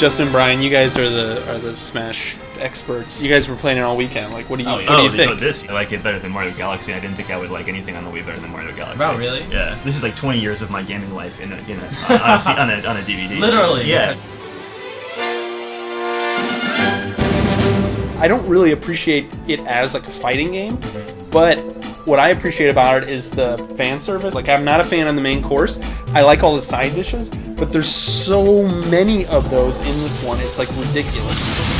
Justin and Brian, you guys are the Smash experts. You guys were playing it all weekend. Like, what do you, what do you think? This, I like it better than Mario Galaxy. I didn't think I would like anything on the Wii better than Mario Galaxy. Wow, really? Yeah. This is like 20 years of my gaming life on a DVD. Literally. Yeah. I don't really appreciate it as like a fighting game, but what I appreciate about it is the fan service. Like, I'm not a fan of the main course. I like all the side dishes, but there's so many of those in this one. It's like ridiculous.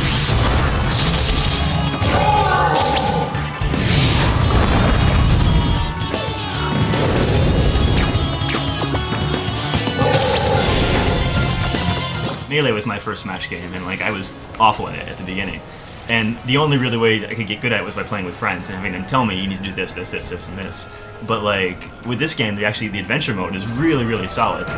Melee was my first Smash game, and like I was awful at it at the beginning. And the only really way I could get good at it was by playing with friends and having them tell me, you need to do this, this, this, this, and this. But like, with this game, the adventure mode is really, really solid.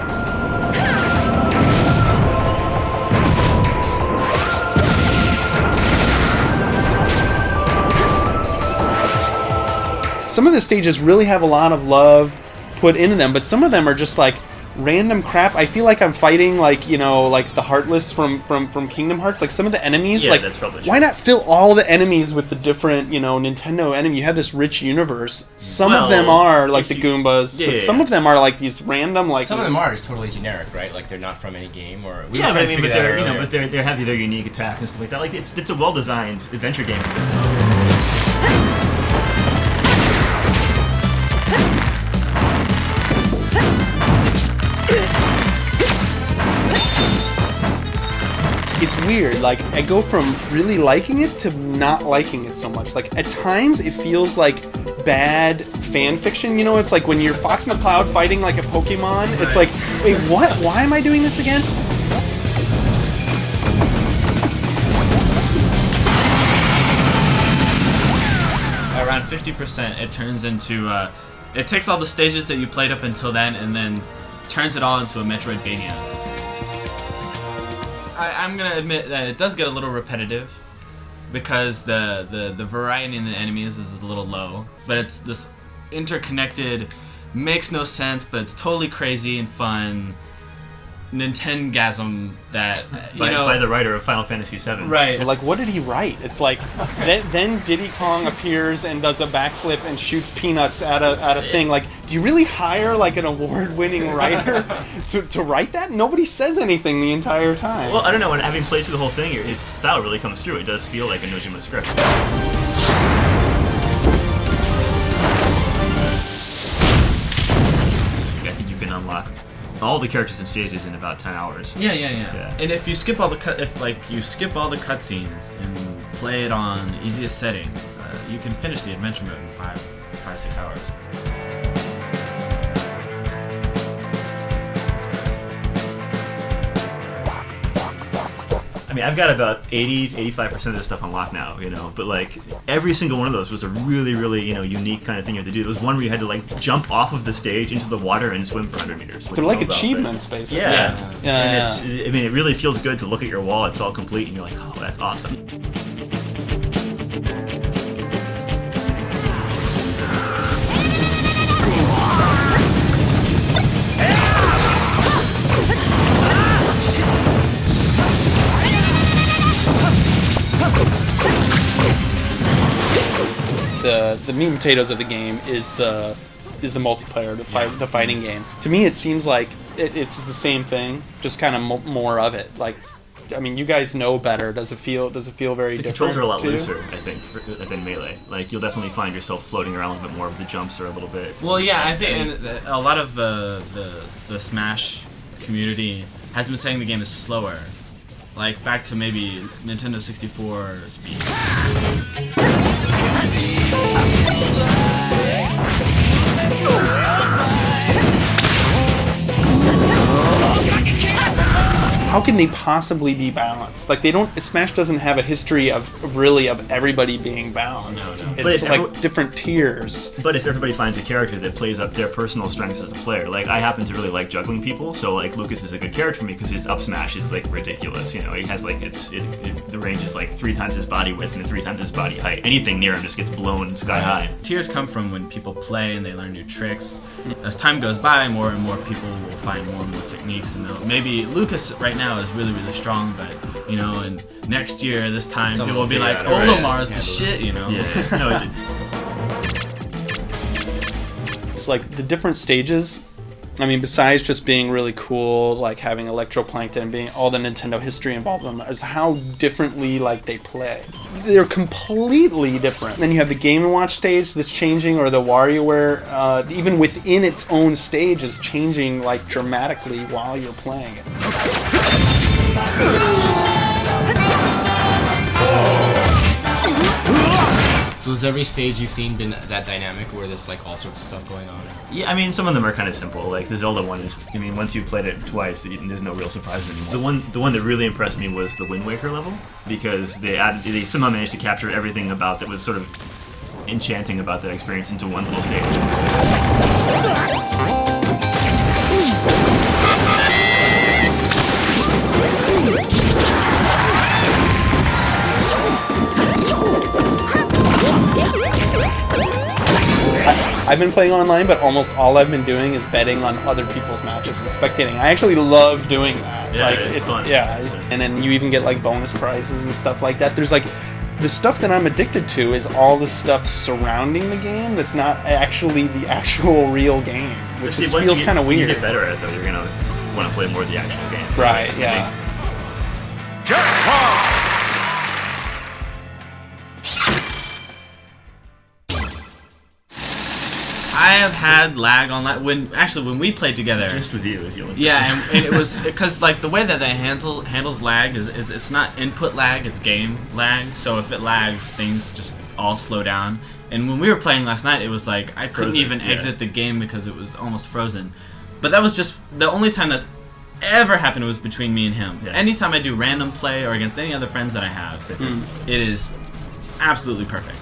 Some of the stages really have a lot of love put into them, but some of them are just like random crap. I feel like I'm fighting like, you know, like the Heartless from Kingdom Hearts. Like some of the enemies, yeah, like that's probably true. Why not fill all the enemies with the different, you know, Nintendo enemy? You have this rich universe. Some of them are like the Goombas, but some of them are like these random like. Some of them are just totally generic, right? Like they're not from any game or. Yeah, but I mean, they have their unique attack and stuff like that. Like it's a well designed adventure game. It's weird, like, I go from really liking it to not liking it so much. Like, at times, it feels like bad fan fiction, you know? It's like when you're Fox McCloud fighting like a Pokemon, it's like, wait, what? Why am I doing this again? Around 50%, it turns into, it takes all the stages that you played up until then and then turns it all into a Metroidvania. I'm gonna admit that it does get a little repetitive because the variety in the enemies is a little low, but it's this interconnected, makes no sense, but it's totally crazy and fun Nintendogasm that by the writer of Final Fantasy VII. Right. Like, what did he write? It's like then Diddy Kong appears and does a backflip and shoots peanuts at a thing. Like, do you really hire like an award-winning writer to write that? Nobody says anything the entire time. Well, I don't know. When having played through the whole thing, his style really comes through. It does feel like a Nojima script. I think you can unlock all the characters and stages in about 10 hours. Yeah. And if you skip all the cutscenes and play it on the easiest setting, you can finish the adventure mode in 5-6 hours. I mean, I've got about 80 to 85% of this stuff unlocked now, you know, but like every single one of those was a really, really, you know, unique kind of thing you had to do. There was one where you had to like jump off of the stage into the water and swim for 100 meters. They're like achievements, basically. Yeah. And I mean, it really feels good to look at your wall, it's all complete, and you're like, oh, that's awesome. The meat and potatoes of the game is the multiplayer, the fighting game. To me, it seems like it's the same thing, just kind of more of it. Like, I mean, you guys know better. Does it feel very different? The controls are a lot looser, I think, than Melee. Like, you'll definitely find yourself floating around a little bit more. The jumps are a little bit. Well, yeah, I think a lot of the Smash community has been saying the game is slower. Like, back to maybe Nintendo 64 speed. How can they possibly be balanced? Like, Smash doesn't have a history of everybody being balanced. No. It's like different tiers. But if everybody finds a character that plays up their personal strengths as a player, like I happen to really like juggling people, so like Lucas is a good character for me because his up smash is like ridiculous. You know, he has like the range is like 3 times his body width and 3 times his body height. Anything near him just gets blown sky high. Tiers come from when people play and they learn new tricks. As time goes by, more and more people will find more and more techniques, and maybe Lucas right now now is really, really strong, but, you know, and next year, this time, Someone people will be will like, figure out a way to Olomar's the handle it. shit, you know? Yeah. No, It's like the different stages. I mean, besides just being really cool, like having electroplankton and being all the Nintendo history involved in them, is how differently like they play. They're completely different. Then you have the Game & Watch stage that's changing, or the WarioWare, even within its own stage is changing like dramatically while you're playing it. So has every stage you've seen been that dynamic where there's like all sorts of stuff going on? Yeah, I mean, some of them are kind of simple. Like the Zelda one is, I mean, once you've played it twice, there's no real surprises anymore. The one that really impressed me was the Wind Waker level, because they somehow managed to capture everything about that was sort of enchanting about that experience into one little stage. I've been playing online, but almost all I've been doing is betting on other people's matches and spectating. I actually love doing that. Yeah, like, it's fun. Yeah, It's fun. and then you even get like bonus prizes and stuff like that. There's like the stuff that I'm addicted to is all the stuff surrounding the game that's not actually the actual real game, which See, just once feels you kind of When you weird. get better at it, though, you're gonna want to play more of the actual game. Right? I Yeah. I have had lag on that when we played together. Just with you, if you want. Yeah, and it was because like the way that they handles lag is it's not input lag, it's game lag. So if it lags, things just all slow down. And when we were playing last night, it was like I couldn't Frozen, even yeah. exit the game because it was almost frozen. But that was just the only time that ever happened was between me and him. Yeah. Anytime I do random play or against any other friends that I have, it is absolutely perfect.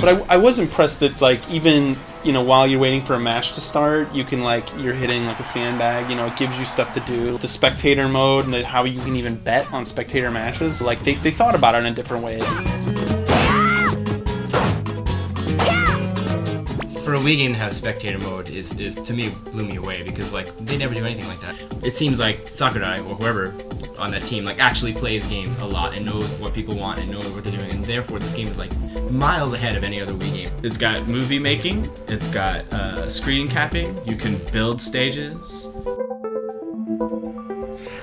But I was impressed that like even while you're waiting for a match to start, you can you're hitting like a sandbag. It gives you stuff to do. The spectator mode and how you can even bet on spectator matches. Like they thought about it in a different way. For a Wii game to have spectator mode is to me blew me away, because like they never do anything like that. It seems like Sakurai or whoever on that team like actually plays games a lot and knows what people want and knows what they're doing, and therefore this game is like miles ahead of any other Wii game. It's got movie making, it's got screen capping, you can build stages.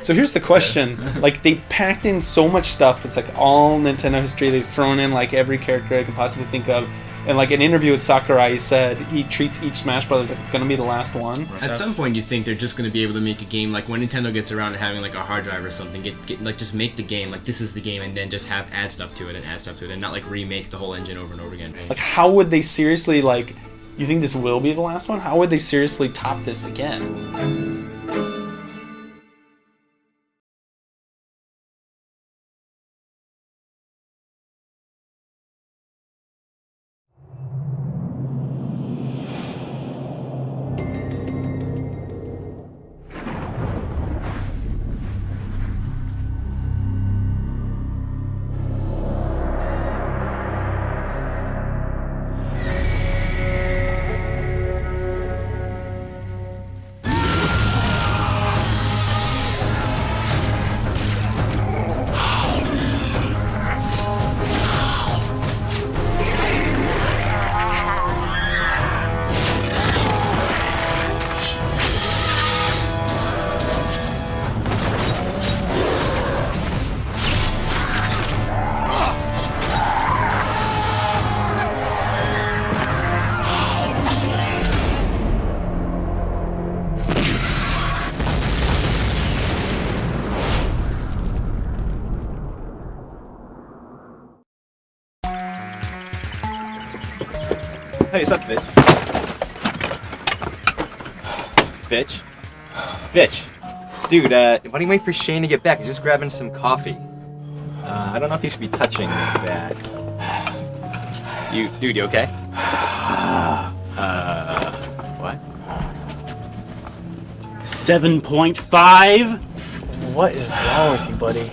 So here's the question. Like they packed in so much stuff. It's like all Nintendo history. They've thrown in like every character I can possibly think of. And like an interview with Sakurai, he said he treats each Smash Brothers like it's going to be the last one. At some point, you think they're just going to be able to make a game like when Nintendo gets around to having like a hard drive or something, get like just make the game like this is the game, and then just have add stuff to it, and not like remake the whole engine over and over again. Like how would they seriously you think this will be the last one? How would they seriously top this again? Hey, what's up, Fitch? Fitch? Fitch! Dude, why don't you wait for Shane to get back? He's just grabbing some coffee. I don't know if you should be touching that. Dude, you okay? What? 7.5? What is wrong with you, buddy?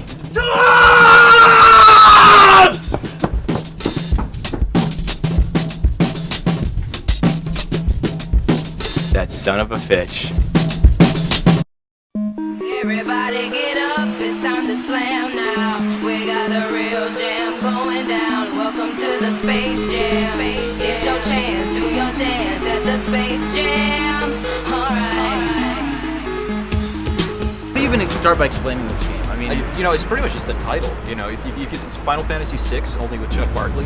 That son of a Fitch. Everybody get up, it's time to slam now. We got the real jam going down. Welcome to the Space Jam. Get your chance, do your dance at the Space Jam. Alright. Even start by explaining this game. I mean, You know, it's pretty much just the title. You know, if you could, it's Final Fantasy VI, only with Chuck Barkley.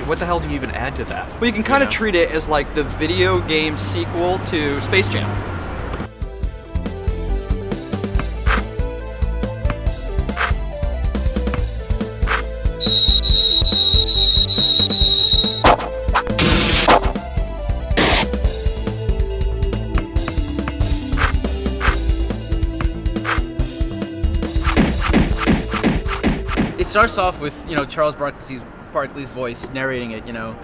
What the hell do you even add to that? Well, you can kind of treat it as like the video game sequel to Space Jam. it starts off with, you know, Charles Barkley's voice narrating it, you know.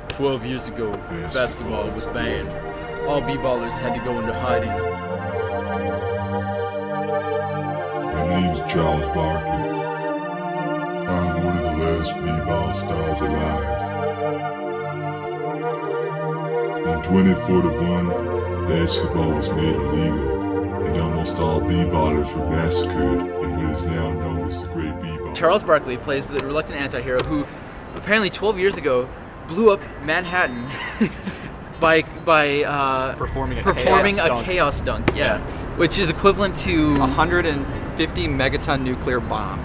12 years ago, basketball was banned. All b-ballers had to go into hiding. My name's Charles Barkley. I'm one of the last b-ball stars alive. In 2041, basketball was made illegal, and almost all b-ballers were massacred in what is now known as the Great B-Ball. Charles Barkley plays the reluctant anti-hero who apparently 12 years ago blew up Manhattan by Performing a chaos dunk. Yeah, which is equivalent to 150 megaton nuclear bomb.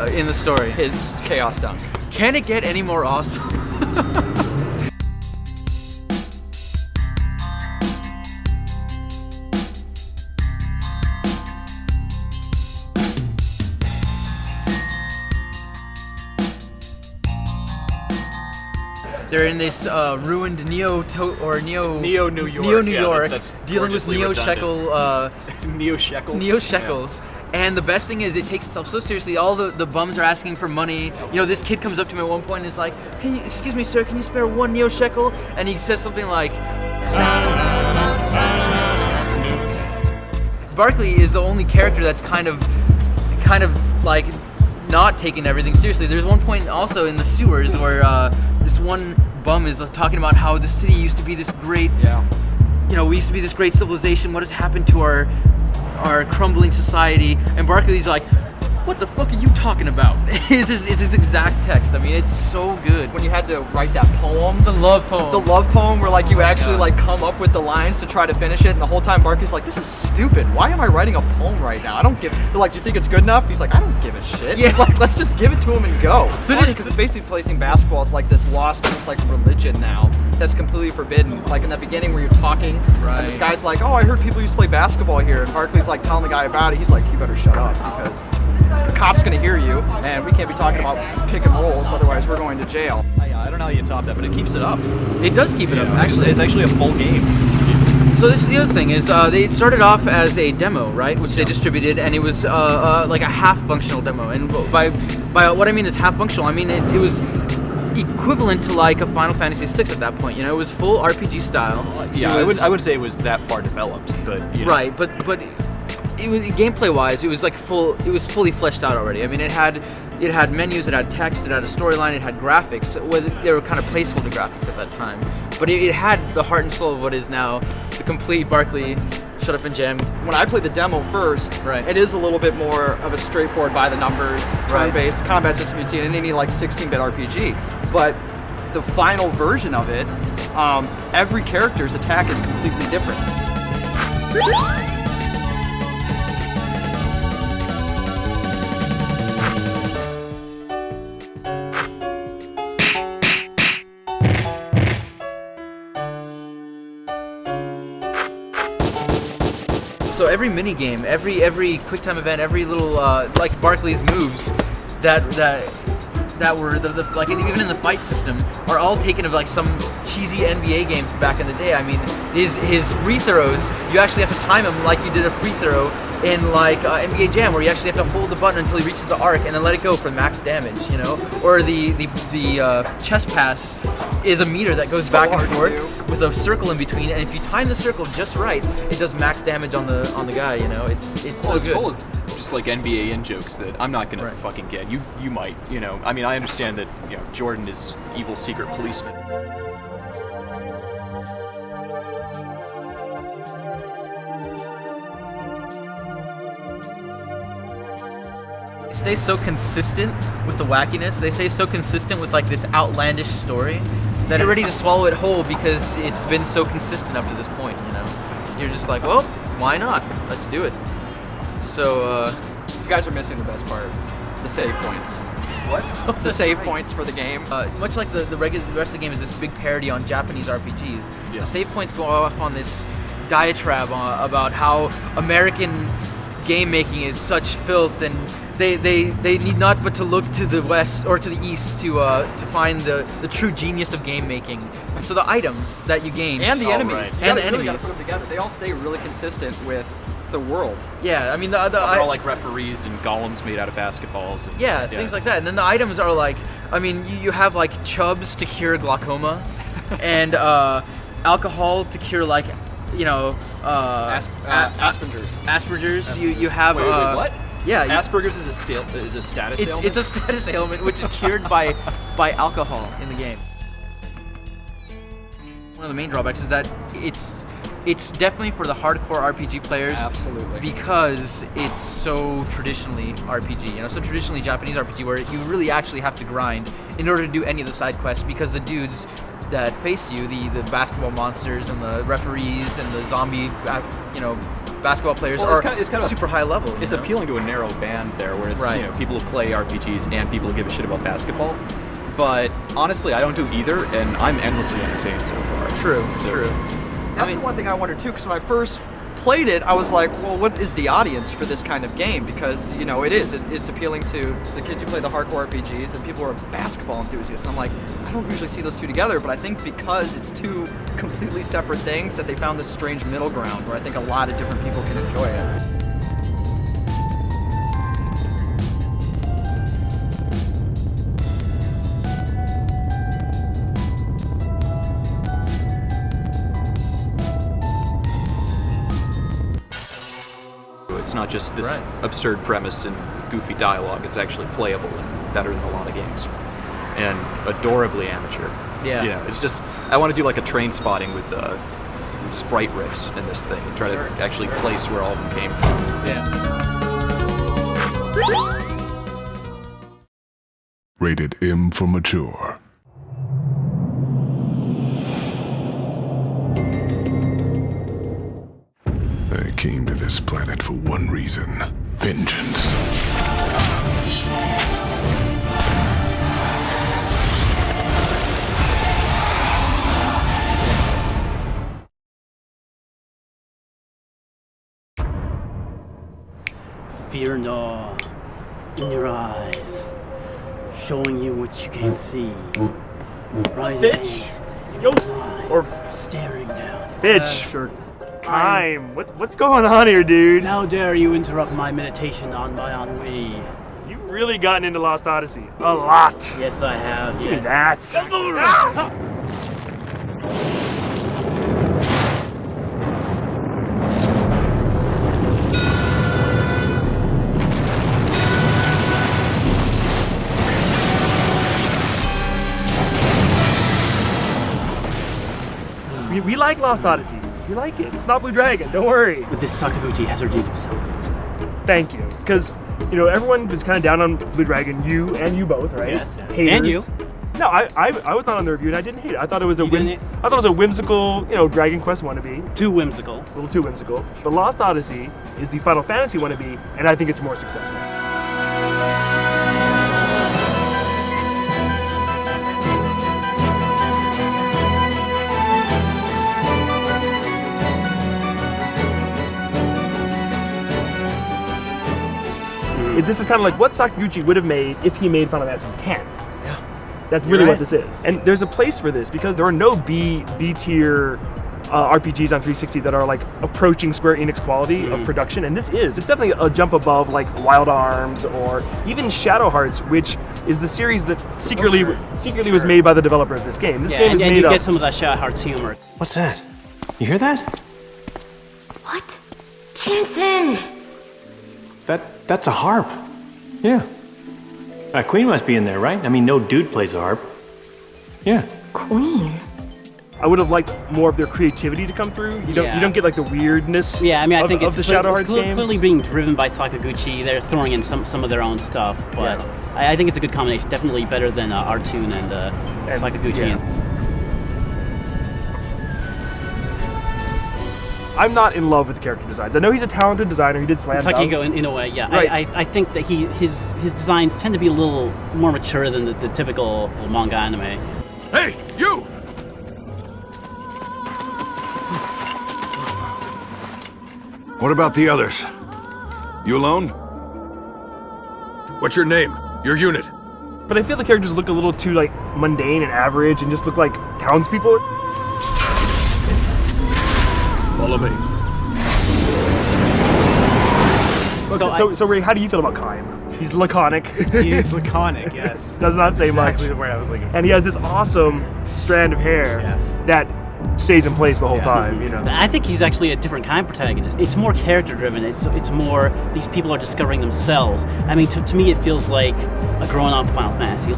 In the story. His chaos dunk. Can it get any more awesome? They're in this ruined Neo New York, that's dealing with gorgeously Neo Shekels. And the best thing is it takes itself so seriously. All the bums are asking for money. You know, this kid comes up to him at one point and is like, "Hey, excuse me, sir, can you spare 1 Neo Shekel?" And he says something like, Barkley is the only character that's kind of like not taking everything seriously. There's one point also in the sewers where this one bum is talking about how the city used to be this great, you know, we used to be this great civilization. What has happened to our crumbling society? And Barkley's like, "What the fuck are you talking about?" is his exact text. I mean, it's so good. When you had to write that poem, The love poem where like you actually like come up with the lines to try to finish it, and the whole time Barkley's like, "This is stupid. Why am I writing a poem right now? I don't give." They're like, "Do you think it's good enough?" He's like, "I don't give a shit." Yeah. He's like, "Let's just give it to him and go." Finish- Because it's basically placing basketball as like this lost, almost like religion now that's completely forbidden. Like in the beginning where you're talking, Right. and this guy's like, "Oh, I heard people used to play basketball here," and Barkley's like telling the guy about it. He's like, "You better shut up because the cop's gonna hear you, and we can't be talking about pick and rolls, otherwise we're going to jail." I don't know how you top that, but it keeps it up. It does keep it up. Actually, it's actually a full game. So this is the other thing is they started off as a demo, right, which they distributed, and it was like a half-functional demo. And by what I mean is half-functional, I mean it was equivalent to like a Final Fantasy VI at that point. You know, it was full RPG style. Yeah, It was- I would say it was that far developed, but you know. Right, but it was gameplay-wise, it was like it was fully fleshed out already. I mean, it had menus, it had text, it had a storyline, it had graphics. They were kind of placeholder graphics at that time, but it had the heart and soul of what is now the complete Barkley shut up and jam. When I played the demo first, Right. it is a little bit more of a straightforward by the numbers, turn-based combat system you'd see in any like 16-bit RPG. But the final version of it, every character's attack is completely different. So every mini game, every quick time event, every little like Barkley's moves that were like even in the fight system are all taken of like some cheesy NBA game from back in the day. I mean, his free throws, you actually have to time them like you did a free throw in like NBA Jam, where you actually have to hold the button until he reaches the arc and then let it go for max damage, you know? Or the chest pass is a meter that goes back and forth with a circle in between, and if you time the circle just right, it does max damage on the guy, you know? It's so good. just like NBA in jokes that I'm not gonna fucking get. You might, you know. I mean, I understand that, you know, Jordan is evil secret policeman. They stay so consistent with the wackiness. They stay so consistent with like this outlandish story that you're ready to swallow it whole because it's been so consistent up to this point. You know, you're just like, well, why not? Let's do it. So you guys are missing the best part: the save points. What? The save points for the game. Much like the rest of the game is this big parody on Japanese RPGs. Yeah. The save points go off on this diatribe about how American game making is such filth, and they need not but to look to the west or to the east to find the true genius of game making. So the items that you gain and the enemies, and the enemies, enemies, gotta put them together. They all stay really consistent with the world. Yeah, I mean they're all like referees and golems made out of basketballs. And, things like that. And then the items are like, I mean, you have like chubs to cure glaucoma, and alcohol to cure like, you know. Asperger's. Asperger's. You have. Wait, what? Yeah. Asperger's is a status ailment. It's a status ailment which is cured by alcohol in the game. One of the main drawbacks is that it's definitely for the hardcore RPG players. Absolutely. Because it's so traditionally RPG, you know, so traditionally Japanese RPG, where you really actually have to grind in order to do any of the side quests, because the dudes that face you, the basketball monsters and the referees and the zombie, you know, basketball players are it's kind of super high level. It's appealing to a narrow band there, whereas you know, people who play RPGs and people who give a shit about basketball. But honestly, I don't do either, and I'm endlessly entertained so far. True. That's the one thing I wondered too, because when I first played it, I was like, well, what is the audience for this kind of game? Because, you know, it's appealing to the kids who play the hardcore RPGs and people who are basketball enthusiasts. I'm like, I don't usually see those two together, but I think because it's two completely separate things that they found this strange middle ground where I think a lot of different people can enjoy it. It's not just this absurd premise and goofy dialogue. It's actually playable and better than a lot of games. And adorably amateur. Yeah. You know, it's just, I want to do like a train spotting with sprite riffs in this thing and try to actually place where all of them came from. Yeah. Rated M for mature. I came to this planet for one reason: vengeance. Fear no in your eyes, showing you what you can't see. Rising hands in your eyes, or staring down. Bitch. Time. What's going on here, dude? How dare you interrupt my meditation on my ennui? You've really gotten into Lost Odyssey. A lot. Yes, I have. Give me Yes. that. We like Lost Odyssey. We like it. It's not Blue Dragon. Don't worry. But this Sakaguchi has redeemed himself. Thank you. Because, you know, everyone was kind of down on Blue Dragon. You and you both, right? Yes. Haters. And you. No, I was not on the review, and I didn't hate it. I thought it was a whimsical, you know, Dragon Quest wannabe. Too whimsical. A little too whimsical. But Lost Odyssey is the Final Fantasy wannabe, and I think it's more successful. This is kind of like what Sakaguchi would have made if he made Final Fantasy X. Yeah. That's really what this is. And there's a place for this because there are no B tier RPGs on 360 that are like approaching Square Enix quality of production, and this is. It's definitely a jump above like Wild Arms or even Shadow Hearts, which is the series that secretly was made by the developer of this game. This game is made and you up. get some of that Shadow Hearts humor. What's that? You hear that? What? Jensen! That's a harp. Yeah. Queen must be in there, right? I mean, no dude plays a harp. Yeah. Queen. I would have liked more of their creativity to come through. You don't get like the weirdness. Yeah, I mean, I think of the Shadow Hearts games. Clearly being driven by Sakaguchi. They're throwing in some of their own stuff, but I think it's a good combination. Definitely better than Artoon and Sakaguchi. Yeah. I'm not in love with the character designs. I know he's a talented designer. He did Slam Dunk. Takehiko, in a way, yeah. Right. I think that his designs tend to be a little more mature than the typical manga anime. Hey, you! What about the others? You alone? What's your name? Your unit? But I feel the characters look a little too like mundane and average, and just look like townspeople. Follow me. So Ray, how do you feel about Kaim? He's laconic. He's laconic, yes. Does not say much. Exactly the word I was looking for. And he has this awesome strand of hair that stays in place the whole time, you know. I think he's actually a different kind of protagonist. It's more character driven. It's more these people are discovering themselves. I mean, to me, it feels like a grown up Final Fantasy.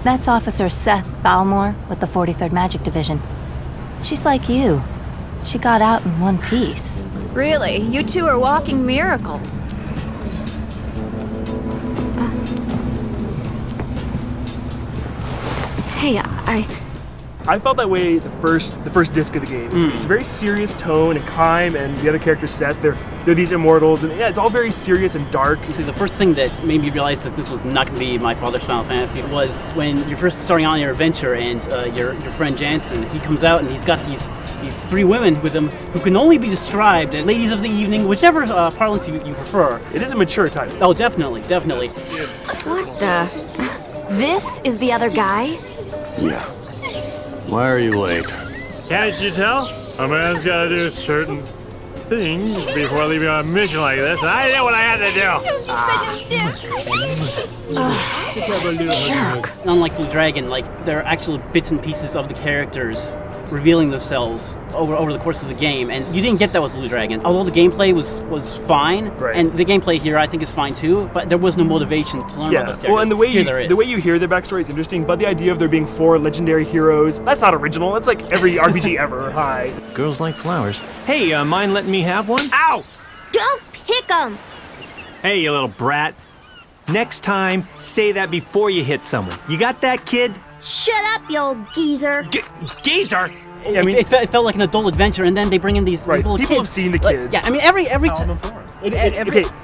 That's Officer Seth Balmore with the 43rd Magic Division. She's like you. She got out in one piece. Really? You two are walking miracles. Hey, I felt that way the first disc of the game. It's a very serious tone, and Kaim and the other characters Seth, they're these immortals, and yeah, it's all very serious and dark. You see, the first thing that made me realize that this was not going to be my father's Final Fantasy was when you're first starting on your adventure, and your friend Jansen, he comes out and he's got these three women with him who can only be described as ladies of the evening, whichever parlance you prefer. It is a mature title. Oh, definitely. what the? This is the other guy? Yeah. Why are you late? Can't you tell? A man's gotta do certain things before leaving on a mission like this, and I know what I had to do. Jerk. Unlike Blue Dragon, like there are actual bits and pieces of the characters revealing themselves over the course of the game, and you didn't get that with Blue Dragon. Although the gameplay was fine, and the gameplay here I think is fine too, but there was no motivation to learn about those characters. Well, and the way here you hear their backstory is interesting, but the idea of there being 4 legendary heroes, that's not original. That's like every RPG ever. Hi. Girls like flowers. Hey, mind letting me have one? Ow! Don't pick 'em! Hey, you little brat. Next time, say that before you hit someone. You got that, kid? Shut up, you old geezer! Geezer? I mean, it felt like an adult adventure, and then they bring in these little People kids. have seen the kids. Yeah, I mean, every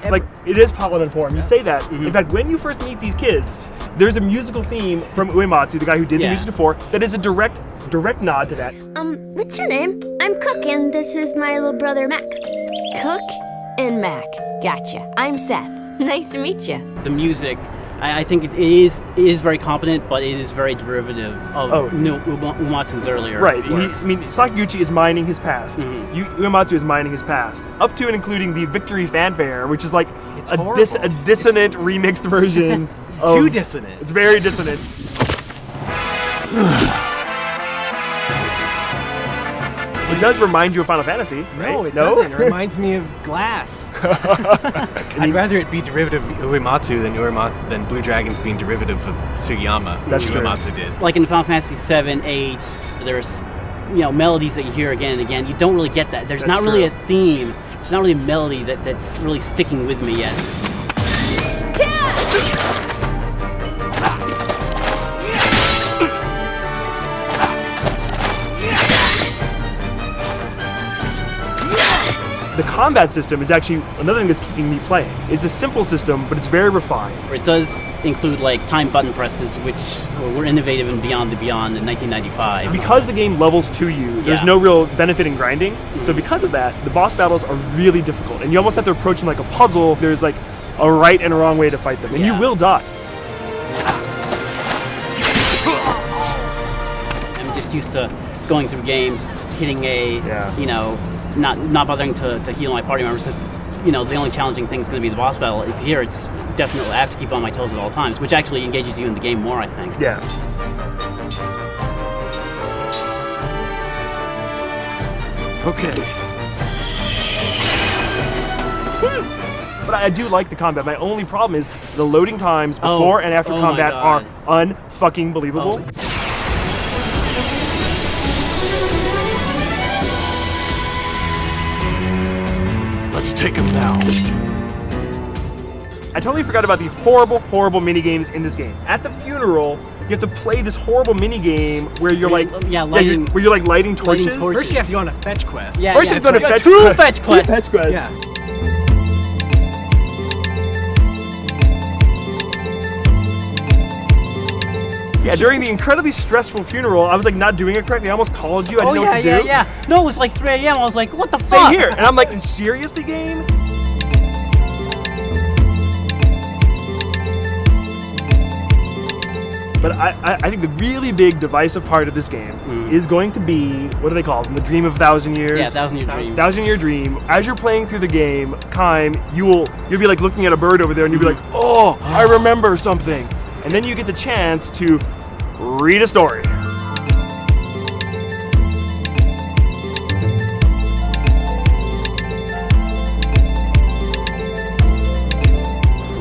like it is Paladin form. You say that. In fact, when you first meet these kids, there's a musical theme from Uematsu, the guy who did the music to 4, that is a direct nod to that. What's your name? I'm Cook, and this is my little brother, Mac. Cook and Mac. Gotcha. I'm Seth. Nice to meet you. The music, I think it is very competent, but it is very derivative of Uematsu's earlier works. Sakaguchi is mining his past. Uematsu is mining his past, up to and including the Victory Fanfare, which is like a dissonant remixed version. Too dissonant. It's very dissonant. It does remind you of Final Fantasy, right? No, it doesn't. It reminds me of Glass. I'd rather it be derivative of Uematsu than Blue Dragon's being derivative of Sugiyama, That's which true. Uematsu did. Like in Final Fantasy 7, 8, there's melodies that you hear again and again. You don't really get that. There's not really a theme. There's not really a melody that's really sticking with me yet. The combat system is actually another thing that's keeping me playing. It's a simple system, but it's very refined. It does include like time button presses, which were innovative in Beyond the Beyond in 1995. Because the game levels to you, there's no real benefit in grinding. So because of that, the boss battles are really difficult, and you almost have to approach them like a puzzle. There's like a right and a wrong way to fight them, and you will die. I'm just used to going through games, hitting not bothering to heal my party members because the only challenging thing is going to be the boss battle. Here, it's definitely I have to keep on my toes at all times, which actually engages you in the game more, I think. Yeah. Okay. But I do like the combat. My only problem is the loading times before and after combat are unfucking believable. Let's take him down. I totally forgot about the horrible, horrible mini games in this game. At the funeral, you have to play this horrible mini game where you're like, where you're like lighting torches. First, you have to go on a fetch quest. First, you have to go on a fetch two quest. fetch quests. Two fetch quests. Yeah. Yeah, during the incredibly stressful funeral, I was like not doing it correctly. I almost called you. I didn't know what to do. Yeah. No, it was like 3 a.m. I was like, what the fuck? Same here. And I'm like, seriously, game? But I think the really big divisive part of this game is going to be, what do they call it? The Dream of 1,000 Years? Yeah, 1,000 Year Dream. 1,000 Year Dream. As you're playing through the game, Kaim, you'll be like looking at a bird over there and you'll be like, oh, I remember something. And then you get the chance to read a story.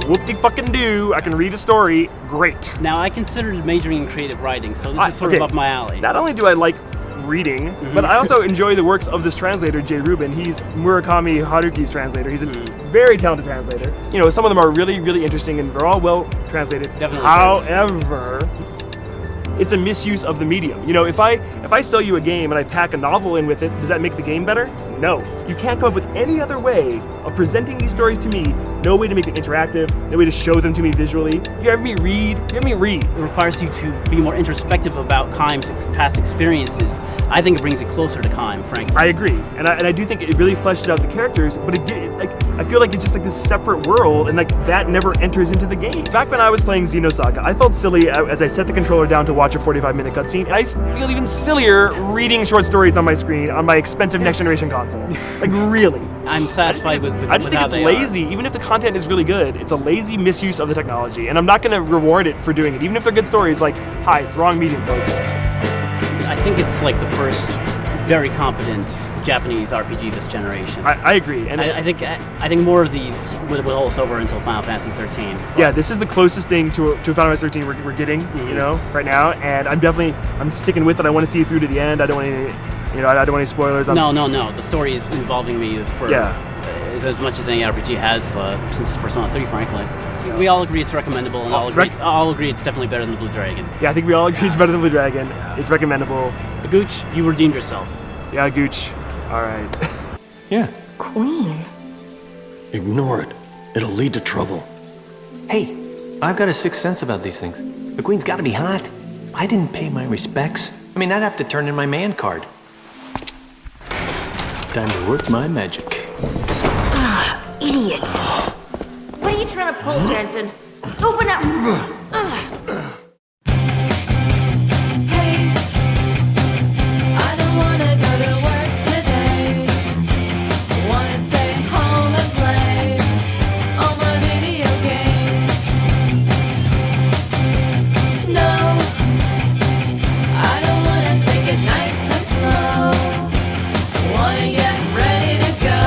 Whoop-de-fucking-do, I can read a story, great. Now, I considered majoring in creative writing, so this is sort of up my alley. Not only do I like reading, but I also enjoy the works of this translator, Jay Rubin. He's Murakami Haruki's translator. He's a very talented translator. You know, some of them are really, really interesting and they're all well translated. Definitely. However, it's a misuse of the medium. You know, if I sell you a game and I pack a novel in with it, does that make the game better? No. You can't come up with any other way of presenting these stories to me. No way to make it interactive, no way to show them to me visually. You have me read, It requires you to be more introspective about Kaim's past experiences. I think it brings you closer to Kaim, frankly. I agree, and I do think it really fleshes out the characters, but I feel like it's just like this separate world, and like that never enters into the game. Back when I was playing Xenosaga, I felt silly as I set the controller down to watch a 45-minute cutscene, and I feel even sillier reading short stories on my screen on my expensive next-generation console. Like, really. I'm satisfied with I just think it's lazy. Even if the content is really good, it's a lazy misuse of the technology, and I'm not going to reward it for doing it. Even if they're good stories, like, hi, wrong medium, folks. I think it's like the first very competent Japanese RPG this generation. I agree, and I think more of these will hold us over until Final Fantasy 13. Yeah, this is the closest thing to Final Fantasy 13 we're getting, you know, right now, and I'm sticking with it. I want to see it through to the end. I don't want any, I don't want any spoilers. No. The story is involving me for as much as any RPG has since Persona 3, frankly. We all agree it's recommendable, and all agree it's definitely better than the Blue Dragon. Yeah, I think we all agree it's better than Blue Dragon. It's recommendable. But Gooch, you redeemed yourself. Yeah, Gooch. All right. Yeah. Queen. Ignore it. It'll lead to trouble. Hey, I've got a sixth sense about these things. The Queen's gotta be hot. I didn't pay my respects. I mean, I'd have to turn in my man card. Time to work my magic. Ah, idiot. What are you trying to pull, Jensen? Open up! Hey, I don't wanna go to work today. Wanna stay home and play all my video games. No, I don't wanna take it nice and slow. Wanna get ready to go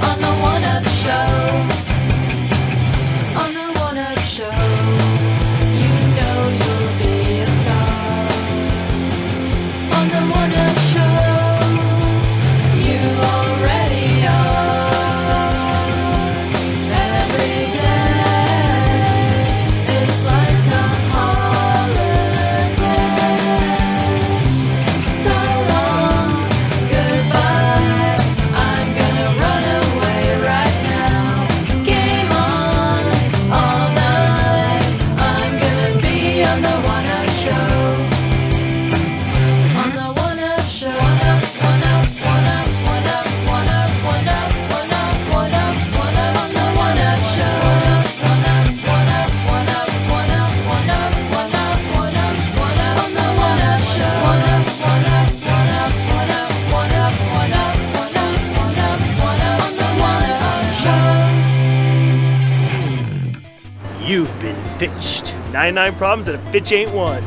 on the one-up show. On the one-up show, you know you'll be a star. On the one-up show, you already are. Every day, it's like a holiday. So long, goodbye, I'm gonna run away right now. Game on, all night, I'm gonna be on the one-up show. On the one-up show. One-up, one-up, one-up, one-up, one-up, one-up, one-up, one-up, on the one-up show. One-up, one-up, one-up, one-up, one-up, one-up, one-up, one-up, on the one-up show. One-up, one-up, one-up, one-up, one-up, one-up, one-up, one-up, one-up, on the one-up show. You've been fitched. 99 problems and a Fitch ain't one.